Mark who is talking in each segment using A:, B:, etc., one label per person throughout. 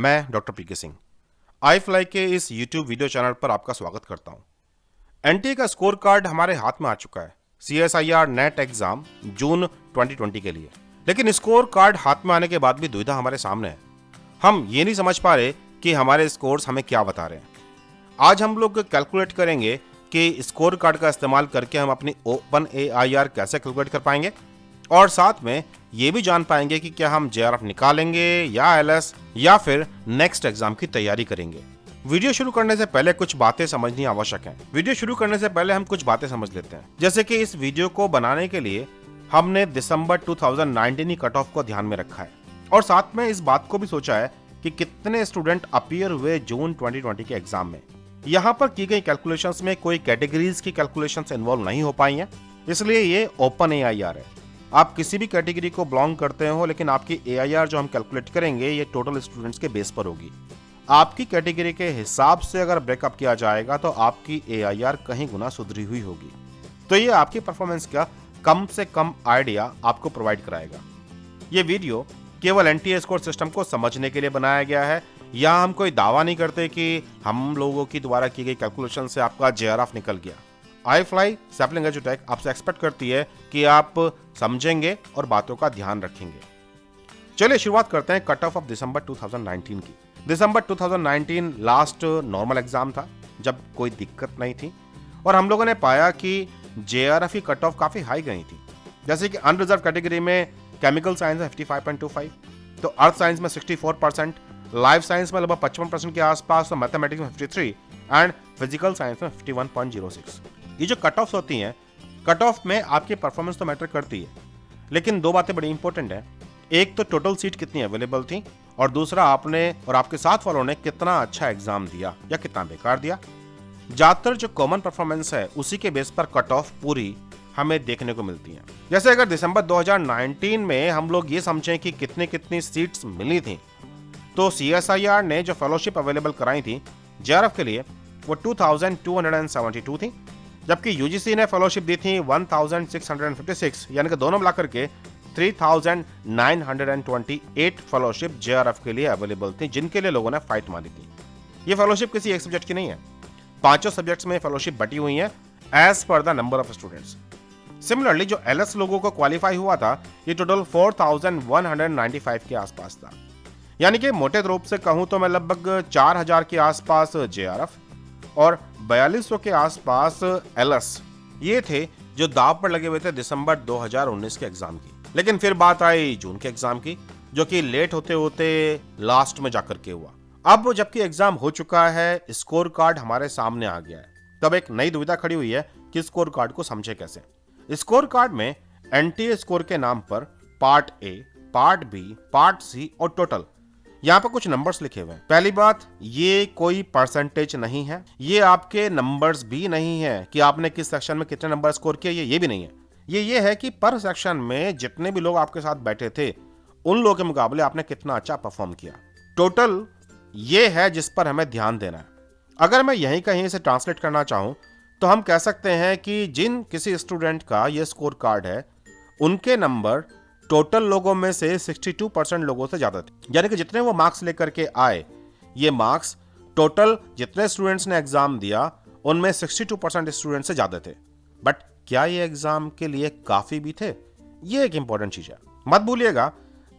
A: मैं doctor PK Singh I fly के इस यूट्यूब वीडियो चैनल पर आपका स्वागत करता हूं। एनटीए का स्कोर कार्ड हमारे हाथ में आ चुका है CSIR नेट एग्जाम जून 2020 के लिए। लेकिन स्कोर कार्ड हाथ में आने के बाद भी दुविधा हमारे सामने है। हम ये नहीं समझ पा रहे कि हमारे स्कोर्स हमें क्या बता रहे हैं। आज हम लोग कैलकुलेट करेंगे कि स्कोर कार्ड का इस्तेमाल करके हम अपनी OpenAIR कैसे कैलकुलेट कर पाएंगे, और साथ में ये भी जान पाएंगे कि क्या हम JRF निकालेंगे या LS या फिर नेक्स्ट एग्जाम की तैयारी करेंगे। वीडियो शुरू करने से पहले कुछ बातें समझनी आवश्यक है। वीडियो शुरू करने से पहले हम कुछ बातें समझ लेते हैं। जैसे कि इस वीडियो को बनाने के लिए हमने दिसंबर 2019 की कट ऑफ को ध्यान में रखा है, और साथ में इस बात को भी सोचा है कि कितने स्टूडेंट अपीयर हुए जून 2020 के एग्जाम में। यहाँ पर की गई कैलकुलेशंस में कोई कैटेगरीज की कैलकुलेशंस इन्वॉल्व नहीं हो पाई हैं, इसलिए ये OpenAIR है। आप किसी भी कैटेगरी को बिलोंग करते हो, लेकिन आपकी AIR जो हम कैलकुलेट करेंगे ये टोटल स्टूडेंट्स के बेस पर होगी। आपकी कैटेगरी के हिसाब से अगर ब्रेकअप किया जाएगा तो आपकी AIR कहीं गुना सुधरी हुई होगी। तो ये आपकी परफॉर्मेंस का कम से कम आइडिया आपको प्रोवाइड कराएगा। ये वीडियो केवल एनटीए स्कोर सिस्टम को समझने के लिए बनाया गया है। यहाँ हम कोई दावा नहीं करते कि हम लोगों की द्वारा की गई कैलकुलेशन से आपका JRF निकल गया। आई फ्लाई सैपलिंग एजुटेक आपसे एक्सपेक्ट करती है कि आप समझेंगे और बातों का ध्यान रखेंगे। चलिए शुरुआत करते हैं कट ऑफ दिसंबर 2019 की। दिसंबर 2019 लास्ट नॉर्मल एग्जाम था जब कोई दिक्कत नहीं थी, और हम लोगों ने पाया कि JRF की कट ऑफ काफी हाई गई थी। जैसे कि अनरिजर्व कैटेगरी में केमिकल साइंस में 55.25, तो अर्थ साइंस में 64%, लाइफ साइंस में लगभग 55% के आसपास, तो मैथमेटिक्स में 53 एंड फिजिकल साइंस में 51.06। ये जो कट ऑफ होती हैं, कट ऑफ में आपकी परफॉर्मेंस तो मैटर करती है, लेकिन दो बातें बड़ी इंपॉर्टेंट है। एक तो टोटल सीट कितनी अवेलेबल थी, और दूसरा आपने और आपके साथ वालों ने कितना अच्छा एग्जाम दिया या कितना बेकार दिया। ज्यादातर जो कॉमन परफॉर्मेंस है उसी के बेस पर कट ऑफ पूरी हमें देखने को मिलती है। जैसे अगर दिसंबर 2019 में हम लोग ये समझें कि कितनी कितनी सीट्स मिली थी, तो CSIR ने जो फेलोशिप अवेलेबल कराई थी JRF के लिए वो 2272 थी, जबकि UGC ने फेलोशिप दी थी 1656, यानी कि दोनों मिलाकर के 3928 फेलोशिप JRF के लिए अवेलेबल थी, जिनके लिए लोगों ने फाइट मारी थी। ये फेलोशिप किसी एक सब्जेक्ट की नहीं है, पांचों सब्जेक्ट्स में फेलोशिप बटी हुई है as per the number of students. Similarly जो LS लोगों को क्वालिफाई हुआ था ये टोटल 4195 के आसपास था, यानी कि मोटे रूप से कहूं तो मैं लगभग 4000 के आसपास JRF और 4200 के आसपास LS ये थे जो दाव पर लगे हुए थे दिसंबर 2019 के एग्जाम की। लेकिन फिर बात आई जून के एग्जाम की, जो कि लेट होते होते लास्ट में जाकर के हुआ। अब जबकि एग्जाम हो चुका है, स्कोर कार्ड हमारे सामने आ गया है, तब एक नई दुविधा खड़ी हुई है कि स्कोर कार्ड को समझे कैसे। स्कोर कार्ड में एनटीए स्कोर के नाम पर part A, part B, part C और टोटल, यहाँ पर कुछ नंबर्स लिखे हुए हैं। पहली बात, ये कोई परसेंटेज नहीं है, ये आपके नंबर्स भी नहीं है कि आपने किस सेक्शन में कितने नंबर स्कोर किए, ये भी नहीं है। ये है कि पर सेक्शन में जितने भी लोग आपके साथ बैठे थे उन लोगों के मुकाबले आपने कितना अच्छा परफॉर्म किया। टोटल ये है जिस पर हमें ध्यान देना है। अगर मैं यहीं कहीं से ट्रांसलेट करना चाहूं तो हम कह सकते हैं कि जिन किसी स्टूडेंट का ये स्कोर कार्ड है उनके नंबर टोटल लोगों में से 62% लोगों से ज्यादा थे, यानी कि जितने वो मार्क्स लेकर के आए, ये मार्क्स टोटल जितने स्टूडेंट्स ने एग्जाम दिया उनमें 62% स्टूडेंट से ज्यादा थे। बट क्या ये एग्जाम के लिए काफी भी थे? ये एक इंपॉर्टेंट चीज है, मत भूलिएगा।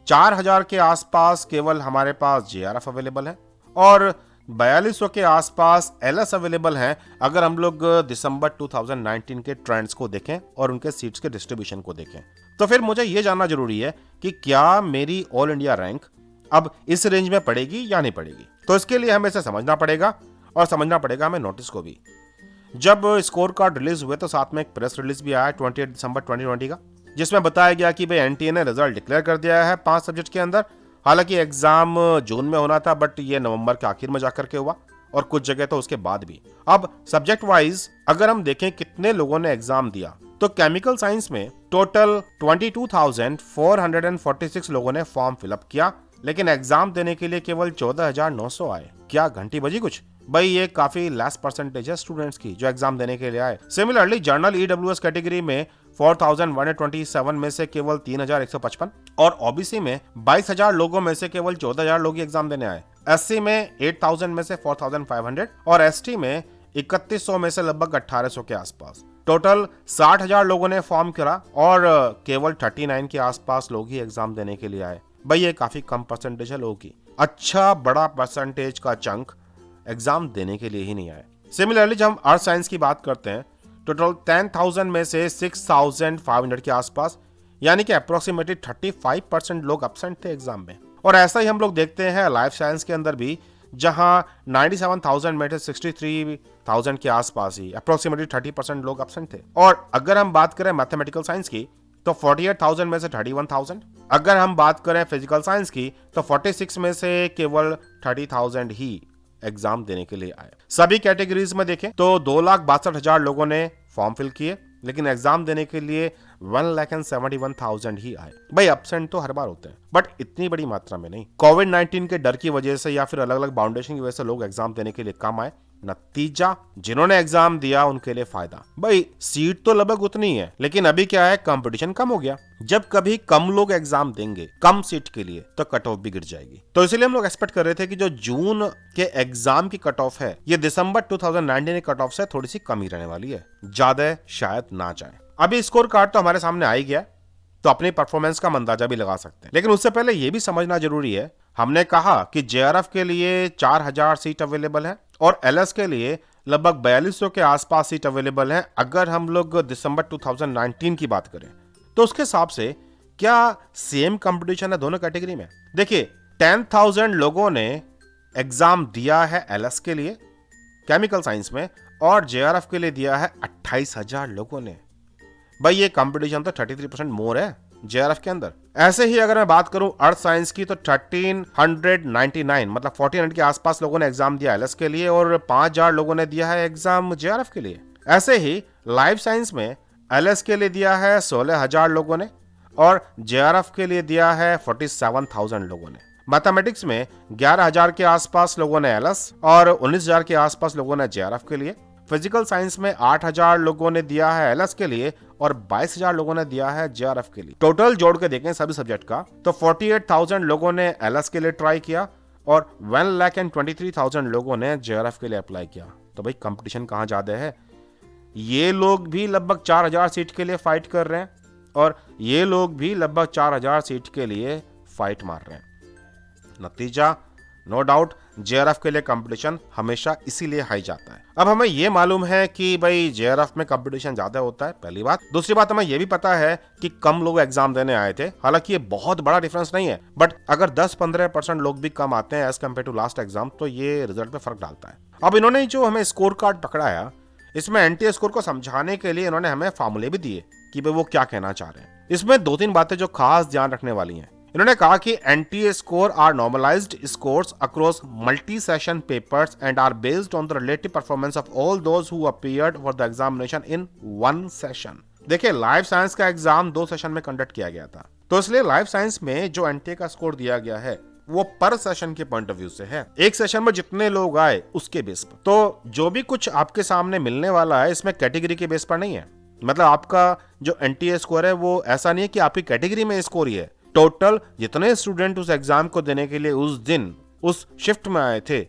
A: 4000 के आसपास केवल हमारे पास JRF अवेलेबल है और 4200 के आसपास LS अवेलेबल हैं, अगर हम लोग दिसंबर 2019 के ट्रेंड्स को देखें और उनके सीट्स के डिस्ट्रीब्यूशन को देखें। तो फिर मुझे यह जानना जरूरी है कि क्या मेरी ऑल इंडिया रैंक अब इस रेंज में पड़ेगी या नहीं पड़ेगी। तो इसके लिए हमें इसे समझना पड़ेगा, और समझना पड़ेगा हमें नोटिस को भी। जब स्कोर कार्ड रिलीज हुए तो साथ में एक प्रेस रिलीज भी आया 28 दिसंबर 2020 का, जिसमें बताया गया कि भाई एनटीए ने रिजल्ट डिक्लेयर कर दिया है 5 सब्जेक्ट के अंदर। हालांकि एग्जाम जून में होना था, बट ये नवंबर के आखिर में जाकर के हुआ, और कुछ जगह तो उसके बाद भी। अब सब्जेक्ट वाइज अगर हम देखें कितने लोगों ने एग्जाम दिया, तो केमिकल साइंस में टोटल 22,446 लोगों ने फॉर्म फिलअप किया, लेकिन एग्जाम देने के लिए केवल 14,900 आए। क्या घंटी बजी कुछ? भाई ये काफी लेस परसेंटेज है स्टूडेंट्स की जो एग्जाम देने के लिए आए। सिमिलरली जर्नल EWS कैटेगरी में 4127 में से केवल 3155 और ओबीसी में 22,000 लोगों में से केवल 14,000 लोग एग्जाम देने आए। SC में 8000 में से 4500 और ST में 3100 में से लगभग 1800 के आसपास। टोटल 60,000 लोगों ने फॉर्म करा और केवल 39 के आसपास लोग ही एग्जाम देने के लिए आए। भाई ये काफी कम परसेंटेज है लोगों की। अच्छा बड़ा परसेंटेज का चंक एग्जाम देने के लिए ही नहीं आए। सिमिलरली जब हम अर्थ साइंस की बात करते हैं, टोटल 10,000 में से 6,500 के आसपास, यानी कि अप्रोक्सीमेटली 35% लोग एब्सेंट थे एग्जाम में। और ऐसा ही हम लोग देखते हैं लाइफ साइंस के अंदर भी, जहां 97,000 में से 63,000 के आसपास ही अप्रोक्सीमेटली 30% लोग एब्सेंट थे। और अगर हम बात करें मैथमेटिकल साइंस की तो 48,000 में से 31,000। अगर हम बात करें फिजिकल साइंस की तो 46 में से केवल 30,000 ही एग्जाम देने के लिए आए। सभी कैटेगरीज में देखें तो 2,62,000 लोगों ने फॉर्म फिल किए, लेकिन एग्जाम देने के लिए 1,71,000 ही आए। भाई एब्सेंट तो हर बार होते हैं, बट इतनी बड़ी मात्रा में नहीं। कोविड-19 के डर की वजह से या फिर अलग अलग बाउंडेशन की वजह से लोग एग्जाम देने के लिए कम आए। नतीजा, जिन्होंने एग्जाम दिया उनके लिए फायदा। भाई सीट तो लगभग उतनी है, लेकिन अभी क्या है, कंपटीशन कम हो गया। जब कभी कम लोग एग्जाम देंगे कम सीट के लिए तो कट ऑफ भी गिर जाएगी। तो इसलिए हम लोग एक्सपेक्ट कर रहे थे कि जो जून के एग्जाम की कट ऑफ है, ये दिसंबर 2019 के कट ऑफ से थोड़ी सी कम ही रहने वाली है, ज्यादा शायद ना जाए। अभी स्कोर कार्ड तो हमारे सामने आ ही गया, तो अपनी परफॉर्मेंस का अंदाजा भी लगा सकते हैं। लेकिन उससे पहले यह भी समझना जरूरी है, हमने कहा कि JRF के लिए 4,000 सीट अवेलेबल है और LS के लिए लगभग 4200 के आसपास सीट अवेलेबल है। अगर हम लोग दिसंबर 2019 की बात करें तो उसके हिसाब से क्या सेम कंपटीशन है दोनों कैटेगरी में? देखिए 10,000 लोगों ने एग्जाम दिया है LS के लिए केमिकल साइंस में और JRF के लिए दिया है 28,000 लोगों ने। भाई ये कंपटीशन तो 33% मोर है JRF के अंदर। ऐसे ही अगर मैं बात करूं अर्थ साइंस की तो 1399 मतलब 1400 के आसपास लोगों ने एग्जाम दिया LS के लिए और 5,000 लोगों ने दिया है एग्जाम JRF के लिए। ऐसे ही लाइफ साइंस में LS के लिए दिया है 16,000 लोगों ने और JRF के लिए दिया है 47,000 लोगों ने। मैथमेटिक्स में 11,000 के आसपास लोगों ने LS और 19,000 के आसपास लोगों ने JRF के लिए। फिजिकल साइंस में 8,000 लोगों ने दिया है LS के लिए और 22,000 लोगों ने दिया है JRF के लिए। टोटल जोड़ के देखें सभी सब्जेक्ट का तो 48,000 लोगों ने LS के लिए ट्राई किया और 1,23,000 लोगों ने JRF के लिए अप्लाई किया। तो भाई कंपटीशन कहाँ ज्यादा है? ये लोग भी लगभग 4,000 सीट के लिए फाइट कर रहे हैं और ये लोग भी लगभग 4,000 सीट के लिए फाइट मार रहे हैं। नतीजा नो डाउट JRF के लिए कंपटीशन हमेशा इसीलिए हाई जाता है। अब हमें ये मालूम है कि भाई JRF में कंपटीशन ज्यादा होता है, पहली बात। दूसरी बात हमें ये भी पता है कि कम लोग एग्जाम देने आए थे। हालांकि ये बहुत बड़ा डिफरेंस नहीं है, बट अगर 10-15% लोग भी कम आते हैं as compared to last exam तो ये रिजल्ट पे फर्क डालता है। अब इन्होंने जो हमें स्कोर कार्ड पकड़ाया, इसमें NTA स्कोर को समझाने के लिए इन्होंने हमें फार्मूले भी दिए कि भाई वो क्या कहना चाह रहे हैं। इसमें 2-3 बातें जो खास ध्यान रखने वाली हैं। इन्होंने कहा कि NTA score are normalized scores across multi-session papers and are based on the relative performance of all those who appeared for the examination in one session। देखिए लाइफ साइंस का एग्जाम 2 सेशन में कंडक्ट किया गया था, तो इसलिए life science में जो NTA का स्कोर दिया गया है वो पर सेशन के पॉइंट ऑफ व्यू से है। एक सेशन में जितने लोग आए उसके बेस पर। तो जो भी कुछ आपके सामने मिलने वाला है इसमें कैटेगरी के बेस पर नहीं है। मतलब आपका जो NTA स्कोर है वो ऐसा नहीं है कि आपकी कैटेगरी में स्कोर ही है। टोटल जितने स्टूडेंट उस एग्जाम को देने के लिए उस दिन उस शिफ्ट में आए थे,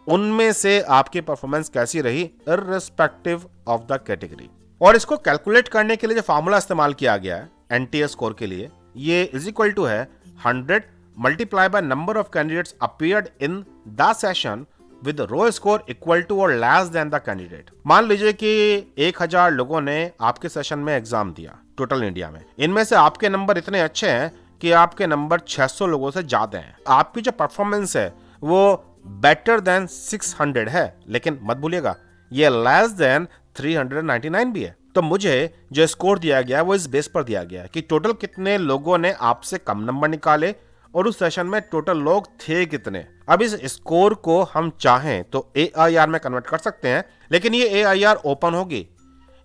A: उनमें से आपकी परफॉर्मेंस कैसी रही इररिस्पेक्टिव ऑफ द कैटेगरी। और इसको कैलकुलेट करने के लिए जो फार्मूला इस्तेमाल किया गया है NTA स्कोर के लिए, ये इज इक्वल टू है 100 multiply by number of candidates appeared in the session with raw score equal to और लेस देन द कैंडिडेट। मान लीजिए कि 1,000 लोगों ने आपके सेशन में एग्जाम दिया टोटल इंडिया में। इनमें से आपके नंबर इतने अच्छे हैं कि आपके नंबर 600 लोगों से ज्यादा हैं। आपकी जो परफॉर्मेंस है वो बेटर देन 600 है, लेकिन मत भूलिएगा ये लेस देन 399 भी है। तो मुझे जो स्कोर दिया गया वो इस बेस पर दिया गया कि टोटल कितने लोगों ने आपसे कम नंबर निकाले और उस सेशन में टोटल लोग थे कितने। अब इस स्कोर को हम चाहें तो AIR में कन्वर्ट कर सकते हैं, लेकिन ये AIR ओपन होगी।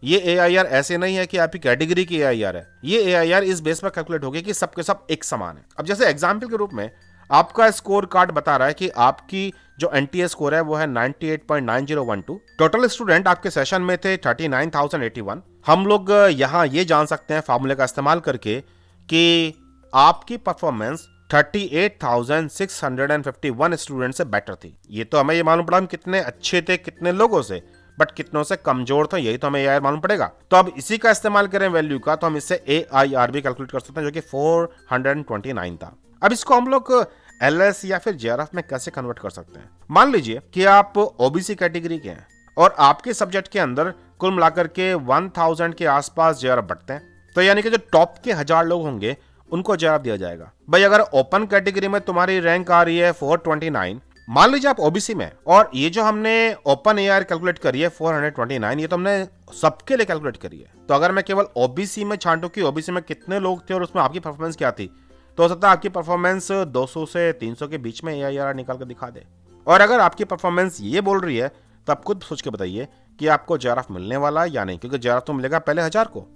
A: ये AIR ऐसे नहीं है कि आपकी कैटेगरी की AIR है। ये AIR इस बेस पर कैलकुलेट होगी कि सबके सब एक समान है। अब जैसे एग्जाम्पल के रूप में आपका स्कोर कार्ड बता रहा है कि आपकी जो NTA स्कोर है वो है 98.9012। टोटल स्टूडेंट आपके सेशन में थे 39,081। हम लोग यहाँ ये जान सकते हैं फार्मूले का इस्तेमाल करके कि आपकी परफॉर्मेंस 38,651 स्टूडेंट से बेटर थी। ये तो हमें ये मालूम पड़ा हम कितने अच्छे थे कितने लोगों से, बट कितनों से कमजोर थे यही तो हमें AIR मालूम पड़ेगा। तो अब इसी का इस्तेमाल करें वैल्यू का, तो हम इससे AIR भी कैलकुलेट कर सकते हैं, जो कि 429 था। अब इसको हम लोग LS या फिर JRF में कैसे कन्वर्ट कर सकते हैं। मान लीजिए कि आप OBC कैटेगरी के हैं और आपके सब्जेक्ट के अंदर कुल मिलाकर के 1000 के आसपास JRF बढ़ते हैं, तो यानी कि जो टॉप के 1000 लोग होंगे उनको JRF दिया जाएगा। भाई अगर ओपन कैटेगरी में तुम्हारी रैंक आ रही है 429, मान लीजिए आप OBC में, और ये जो हमने ओपन AIR कैलकुलेट करी है 429, ये तो हमने सबके लिए कैलकुलेट करी है। तो अगर मैं केवल OBC में छांटू कि OBC में कितने लोग थे और उसमें आपकी परफॉर्मेंस क्या थी, तो हो सकता है आपकी परफॉर्मेंस 200 से 300 के बीच में AIR निकाल कर दिखा दे। और अगर आपकी परफॉर्मेंस ये बोल रही है तो आप खुद सोच के बताइए कि आपको JRF मिलने वाला है या नहीं, क्योंकि JRF तो मिलेगा पहले 1000 को।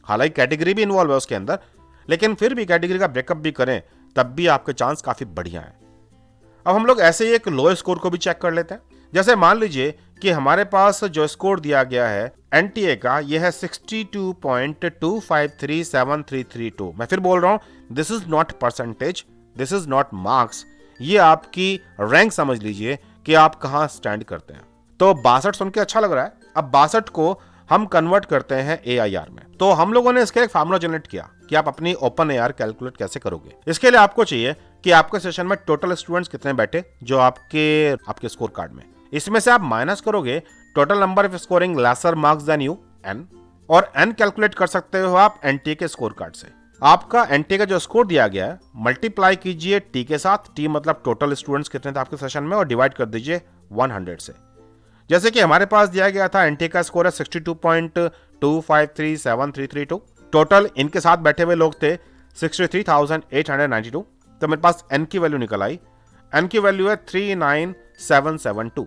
A: हालांकि कैटेगरी भी इन्वॉल्व है उसके अंदर, लेकिन फिर भी कैटेगरी का ब्रेकअप भी करें तब भी आपके चांस काफी बढ़िया है। अब हम लोग ऐसे ही एक लो स्कोर को भी चेक कर लेते हैं। जैसे मान लीजिए कि हमारे पास जो स्कोर दिया गया है NTA का, यह है 62.253732। मैं फिर बोल रहा हूं, this is not percentage, this is not marks, ये आपकी रैंक समझ लीजिए कि आप कहां स्टैंड करते हैं। तो 62 सुन के अच्छा लग रहा है। अब 62 को हम कन्वर्ट करते हैं AIR में। तो हम लोगों ने इसके एक फार्मूला जनरेट किया कि आप अपनी ओपन AIR कैलकुलेट कैसे करोगे। इसके लिए आपको चाहिए कि आपके सेशन में टोटल स्टूडेंट्स कितने बैठे जो आपके स्कोर कार्ड में, इसमें से आप माइनस करोगे total number of scoring lesser marks than you N, और N कैलकुलेट कर सकते हो आप NTA के स्कोर कार्ड से। आपका NTA का जो स्कोर दिया गया है मल्टीप्लाई कीजिए T के साथ, T मतलब टोटल स्टूडेंट्स कितने थे आपके सेशन में, और डिवाइड कर दीजिए 100 से। जैसे कि हमारे पास दिया गया था NTA का स्कोर है 62.253732, टोटल इनके साथ बैठे हुए लोग थे 63,892, तो मेरे पास N की वैल्यू निकल आई। N की वैल्यू है 39772।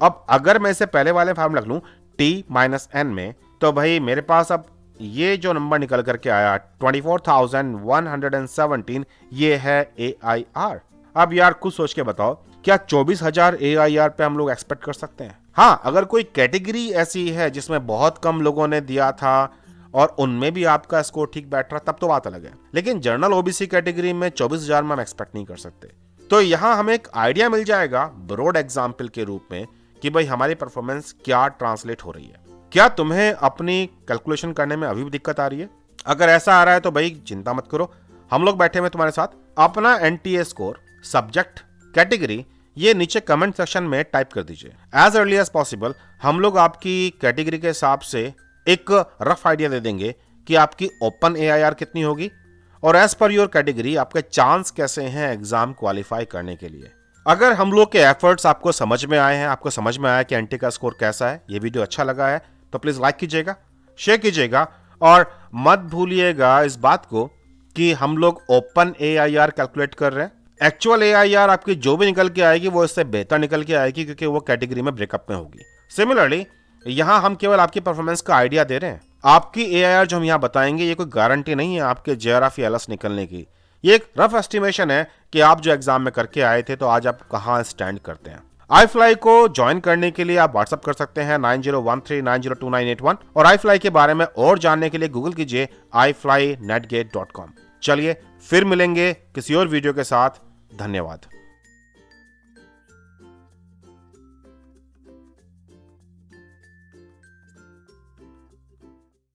A: अब अगर मैं इसे पहले वाले फॉर्म रख लूं T माइनस N में, तो भाई मेरे पास अब ये जो नंबर निकल करके आया 24,117, ये है AIR। अब यार कुछ सोच के बताओ, क्या 24,000 AIR पे हम लोग एक्सपेक्ट कर सकते हैं? हाँ, अगर कोई कैटेगरी ऐसी है जिसमें बहुत कम लोगों ने दिया था और उनमें भी आपका स्कोर ठीक बैठ रहा, तब तो बात अलग है। लेकिन जनरल OBC कैटेगरी में 24,000 में हम एक्सपेक्ट नहीं कर सकते। तो यहां हमें एक आइडिया मिल जाएगा ब्रॉड एग्जाम्पल के रूप में कि भाई हमारी परफॉर्मेंस क्या ट्रांसलेट हो रही है। क्या तुम्हें अपनी कैलकुलेशन करने में अभी भी दिक्कत आ रही है? अगर ऐसा आ रहा है तो भाई चिंता मत करो, हम लोग बैठे हुए तुम्हारे साथ। अपना NTA स्कोर, सब्जेक्ट, कैटेगरी ये नीचे कमेंट सेक्शन में टाइप कर दीजिए। एज अर्ली एज पॉसिबल हम लोग आपकी कैटेगरी के हिसाब से एक रफ आइडिया दे देंगे कि आपकी ओपन AIR कितनी होगी और एज पर योर कैटेगरी आपके चांस कैसे हैं एग्जाम क्वालिफाई करने के लिए। अगर हम लोग के एफर्ट्स आपको समझ में आए हैं, आपको समझ में आया कि NTA का स्कोर कैसा है, ये वीडियो अच्छा लगा है तो प्लीज लाइक कीजिएगा, शेयर कीजिएगा, और मत भूलिएगा इस बात को कि हम लोग ओपन AIR कैलकुलेट कर रहे हैं। एक्चुअल AIR आपकी जो भी निकल के आएगी वो इससे बेहतर निकल के आएगी, क्योंकि वो कैटेगरी में ब्रेकअप में होगी। सिमिलरली यहां हम केवल आपकी परफॉर्मेंस का आइडिया दे रहे हैं। आपकी AIR जो हम यहां बताएंगे ये कोई गारंटी नहीं है आपके JRF या LS निकलने की। ये एक रफ एस्टिमेशन है कि आप जो एग्जाम में करके आए थे तो आज आप कहां स्टैंड करते हैं। iFly को ज्वाइन करने के लिए आप व्हाट्सएप कर सकते हैं 9013902981, और iFly के बारे में और जानने के लिए गूगल कीजिए iflynetgate.com। चलिए फिर मिलेंगे किसी और वीडियो के साथ। धन्यवाद।